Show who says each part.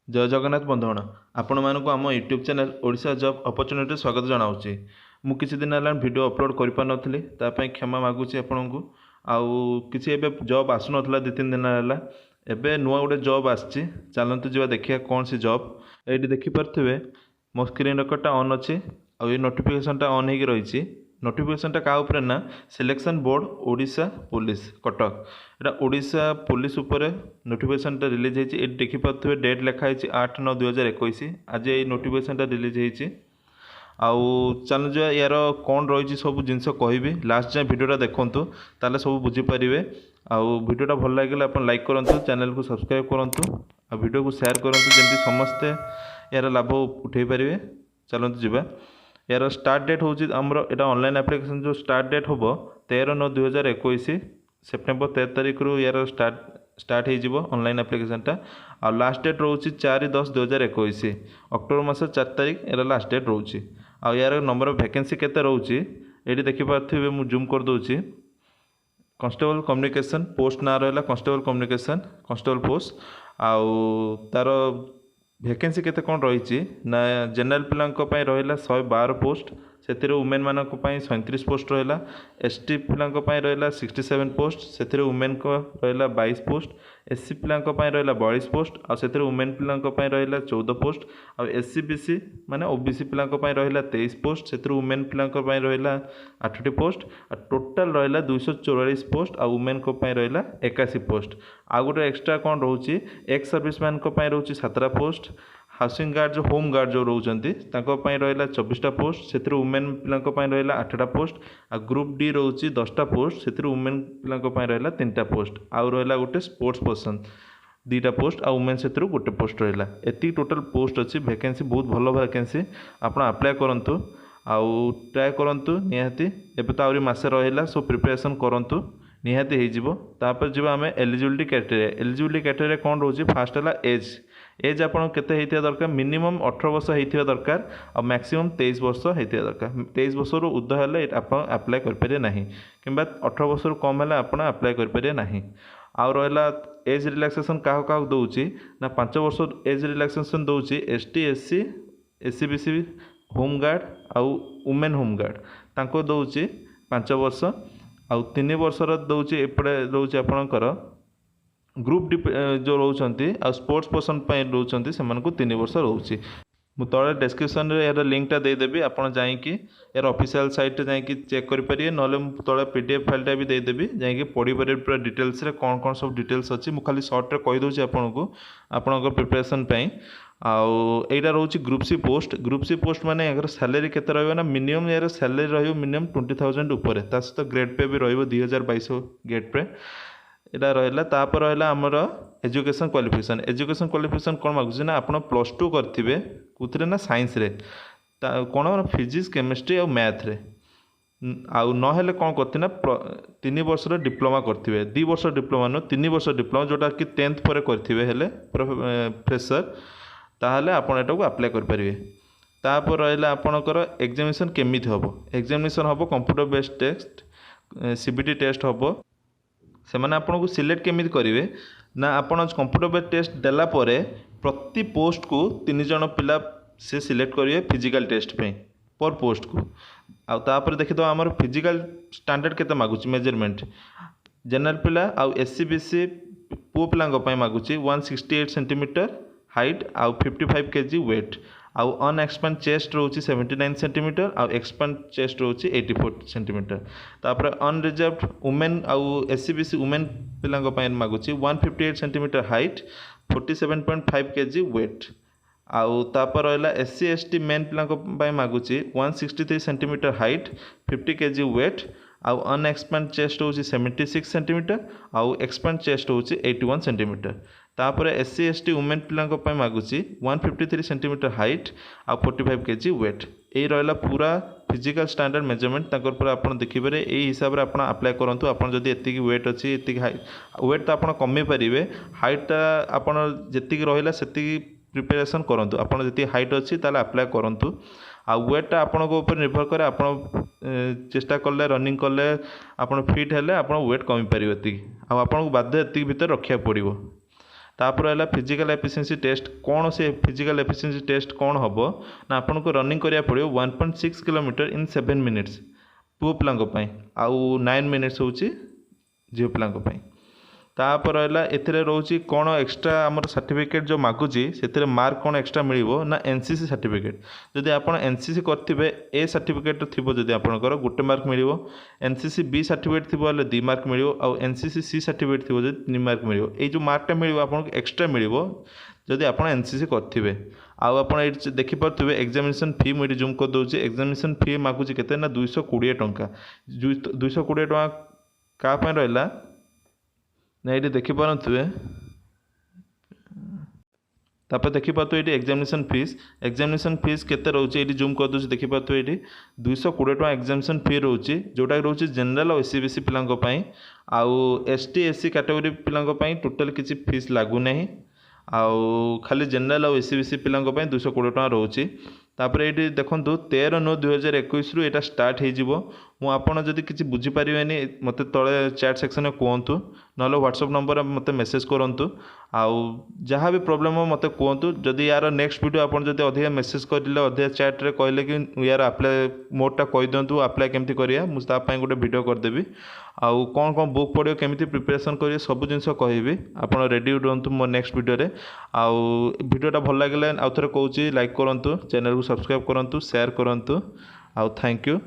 Speaker 1: जय जगन्नाथ बंधुगण आपण मानक आम YouTube channel Odisha job opportunity स्वागत जनाऊँगी। मु किछि दिन है वीडियो अपलोड कर पार नथली तापई क्षमा मागुची आपण को। आउ किछि एबे जॉब आसु नथला 2-3 दिन है एबे नुआ गोटे जॉब आछि। चलंतु जीवा देखिया कौन सी जॉब एठी देखि परथिबे मो स्क्रीन रेकॉर्डटा ऑन अछि आ ये नोटिफिकेशनटा ऑन होगी रही। नोटिफिकेशनटा क्या उपरे ना selection board Odisha police Cuttack एटा ओडिशा पुलिस उपरे नोटिफिकेशनटा रिलीज होती। ये देखिपे डेट लिखाई 8/9/2021 आज ये नोटिफिकेशनटा रिलीज होती। आउ चल जो यार कौन रही सब जिनस कहि लास्ट जाए भिडियोटा देखूँ ताले सब बुझीपारे। आउ भिडियोटा भल लगे आप लाइक करूँ, चैनल को सब्सक्राइब करूँ, आ वीडियो को शेयर करूँ जमी समस्ते यार लाभ उठे पारे। चलते जावा यार स्टार्ट डेट हूँ आमर यहाँ ऑनलाइन एप्लिकेशन जो स्टार्ट डेट हम 13/9/2021 सेप्टेम्बर 13 तारिख रू यार स्टार्ट हो ऑनलाइन एप्लिकेशनटा। आ लास्ट डेट रोचे 4/10/2021 अक्टोबर मास 4 तारिख यार लास्ट डेट रोचे। आ यार नंबर ऑफ वैकेंसी केते रोचे ये देखिपे मुझे जूम कर दूसरी। कॉन्स्टेबल कम्युनिकेशन पोस्ट ना रहा कॉन्स्टेबल कम्युनिकेशन कॉन्स्टेबल पोस्ट। आउ तार वैकेंसी केते कौन रही ना जनरल पिलांई रहा 112 पोस्ट से वुमेन मानक 37 पोस्ट रहा। एसटी पिलांई रहा 67 पोस्ट से वुमेन को रहा 22 पोस्ट। एससी पिलांई रहा 42 पोस्ट आ से वुमेन पिलांई रहा 14 पोस्ट। आ एससी बीसी माने ओबीसी पिलांई रहा 23 पोस्ट से वुमेन पिलांई रहा 8टी पोस्ट। आ टोटाल रहा 244 पोस्ट आ वुमेन को रहा 81 पोस्ट। आ गोटे एक्सट्रा कौन रोचे एक्स सर्विस मैन को रोचे 7टा पोस्ट। हाउसिंग गार्ड जो होम गार्ड जो रोचंती रहा 24टा पोस्ट से वुमेन पिलांई रहा 8टा पोस्ट। आ ग्रुप डी रोचे 10टा पोस्ट से वुमेन पिलांई रहा 3टा पोस्ट। आउ रहा गोटे स्पोर्ट्स पर्सन 2टा पोस्ट आ वुमेन से गोटे पोस्ट रहा। एति टोटल पोस्ट अच्छी वैकेंसी बहुत भल वैकेंसी आपण अप्लाई करूँ। आउ ट्राए करूँ निहाती एबे तो आउरी मासे रहिला सो प्रिपरेशन करूँ निहाती हो। तापर जब आम एलिजिबिलिटी क्राइटेरिया कौन रोचे फास्ट है एज एज आपन केते होता दरकार मिनिमम 18 वर्ष होता दरकार और मैक्सिमम 23 वर्ष होता दरकार। 23 वर्ष उर्ध्व हेल्ले आप अप्लाई करें ना कि 18 वर्ष कम है आप अप्लाई करें ना। आउ रहा एज रिलैक्सेशन क्या दूसरी ना 5 वर्ष एज रिलैक्सेशन दूसरी ST SC SC BC home guard आउ वुमेन होम गार्ड तांको दूसरी 5 वर्ष आउ 3 वर्षर दूसरी एपटे रोचे आपणकर ग्रुप डी जो रोचंती आ स्पोर्ट्स पर्सन रोचंती से 3 वर्ष रोचे। मु तले डिस्क्रिप्शन रे यार लिंकटा देदेवी आपन जाइकी यार ऑफिशियल साइट जाइकी चेक करें ना तले पीडीएफ फाइलटा भी देदेवी जाइकी पढ़ी पारे पूरा डिटेल्स रे कौन कौन सब डिटेल्स अच्छी मु खाली सर्ट रे कहि दोछि आपनको आपनकर प्रिपरेशन पई। आउ एटा रोचे ग्रुप सी पोस्ट माने यार सैलरी केते रहबो ना मिनिमम यार सैलरी रहबो मिनिमम 20,000 ऊपर ता सहित ग्रेड पे भी रहबो 2022 ग्रेड पे एटा रहा। तापर रहा आमर एजुकेशन क्वालिफिकेशन कौन मागुचे ना आप +2 करेंगे कौन ना साइंस रे कौन फिजिक्स केमिस्ट्री और मैथ रे। आउ ना कौन करते ना 3 वर्ष डिप्लोमा करेंगे 2 वर्ष डिप्लोमा नुह 3 वर्ष डिप्लोमा जोटा कि 10th पर करेंगे हेले फ्रेशर ताहले आपण एटा को अप्लाई करेंगे। तापर रहा आपणकर एग्जामिनेशन केमिति हम एग्जामिनेशन हम computer based test CBT test हम से मैंने आपन को सिलेक्ट केमी करेंगे ना आपन कंप्यूटर बेस्ड टेस्ट देला परे प्रति पोस्ट को 3 जन पिला से सिलेक्ट करेंगे फिजिकल टेस्ट पे पर पोस्ट को। आउे देखी तो आमर फिजिकल स्टैंडर्ड केते मागुची मेजरमेंट जनरल पिला आउ एससी बीसी पु पिला मागुची 168 सेंटीमीटर हाइट आउ 55 केजी वेट आउ अनएक्सपांड चेस्ट रोचे 79 सेंटीमीटर आउ एक्सपांड चेस्ट रोचे 84 सेंटीमीटर। तापर अनरिजर्व्ड वुमेन आउ एससी बीसी वुमेन पिलांको मागुची 158 सेंटीमीटर हाइट 47.5 केजी वेट आउ तापर रहा एससी एसटी मेन पिलांको मागुची 163 सेंटीमीटर हाइट 50 केजी वेट आउ अनएक्सपांड चेस्ट होची 76 सेंटीमीटर आउ एक्सपांड चेस्ट होची 81 सेंटीमीटर। तापर एससी एसटी वुमेन पिलांको मागुची 153 सेंटीमीटर हाइट आ 45 केजी वेट। यही रहा पूरा फिजिकल स्टैंडर्ड मेजरमेंट ताकर पर आपन देखिपारे एई हिसाब रे आपन अप्लाई करंतु। आपन जदी एतिकी वेट अछि एतिकी वेट तो आपन कमे परिबे हाइट आपन जेतिकी रहिला सेतिकी प्रिपरेशन करंतु। आपन जति हाइट अछि ताले अप्लाई करंतु। आ वेट आपन को ऊपर निर्भर करे आपन चेष्टा कले रनिंग कले आपन फिट हेले आपन वेट कमी परिबे एतिकी आ आपन को बाध्य एतिकी भीतर रखिया पड़िबो। तापर है फिजिकल एफिशिएंसी टेस्ट कौन से फिजिकल एफिशिएंसी टेस्ट कौन हम ना आपको रनिंग करा पड़ो 1.6 किलोमीटर इन 7 मिनिट्स पुओ पिलांई आउ 9 मिनिट्स हूँ झील पिलांई तापर है एथिरे रोचे कौन एक्सट्रा आमर सर्टिफिकेट जो मागुची से मार्क कौन एक्सट्रा मिल ना एनसीसी सर्टिफिकेट जदि आप एनसीसी करेंगे ए सर्टिफिकेट थी जदि आपंकर गोटे मार्क मिल एनसीसी बी सर्टिफिकेट थी 2 मार्क मिल आउ एनसीसी सी सर्टिफिकेट थी 3 मार्क मिल ये जो मार्कटा मिल आपको एक्सट्रा मिल जदि आप एनसीसी करेंगे आउ आप देखिपे एग्जामिनेशन फी मुझे जूम कर दूसरी एग्जामिनेशन फी मागुची के 220 टंका 220 टंका क्या रहा ना ये देखिपे तापर देखिपे ये एग्जामिनेशन फीस केते रोचे ये जूम कर दूसरी देखिपे ये 220 टंका एग्जामिनेशन फी रोचे जोटा रोचे जनरल और एससी बीसी पिलांई आउ एसटी एससी कैटेगरी पिलांई टोटल किसी फीस लगुना आउ खाली जनरल और एससी बीसी पिलांई 220 टंका रोचे तापर ये देखो 13/9/2021 रु यहाँ स्टार्ट हो जदि किसी बुझीपारे मत तले चैट सेक्शन में कहतु ना व्हाट्सएप नंबर मत मेसेज करूँ आउ जहाँ भी प्रोब्लेम हो मत कहतु जदि यार नेक्स्ट वीडियो आप अधिक मेसेज करें अधिक चैट रे कहले कि यार अप्लाई मोडटा कही दिंतु अप्लाई केमती करिया मुझे गोटे वीडियो करदेवी आउ कौन कौन बुक पढ़ो केमी प्रिपरेशन करिए सब जिन कहबी आप रेडी रुहतु मो नेक्स्ट वीडियो आउ वीडियोटा भल लगे आउ थे कहूँ लाइक करूँ चैनल को सब्सक्राइब करूँ शेयर करूँ आउ थैंक यू।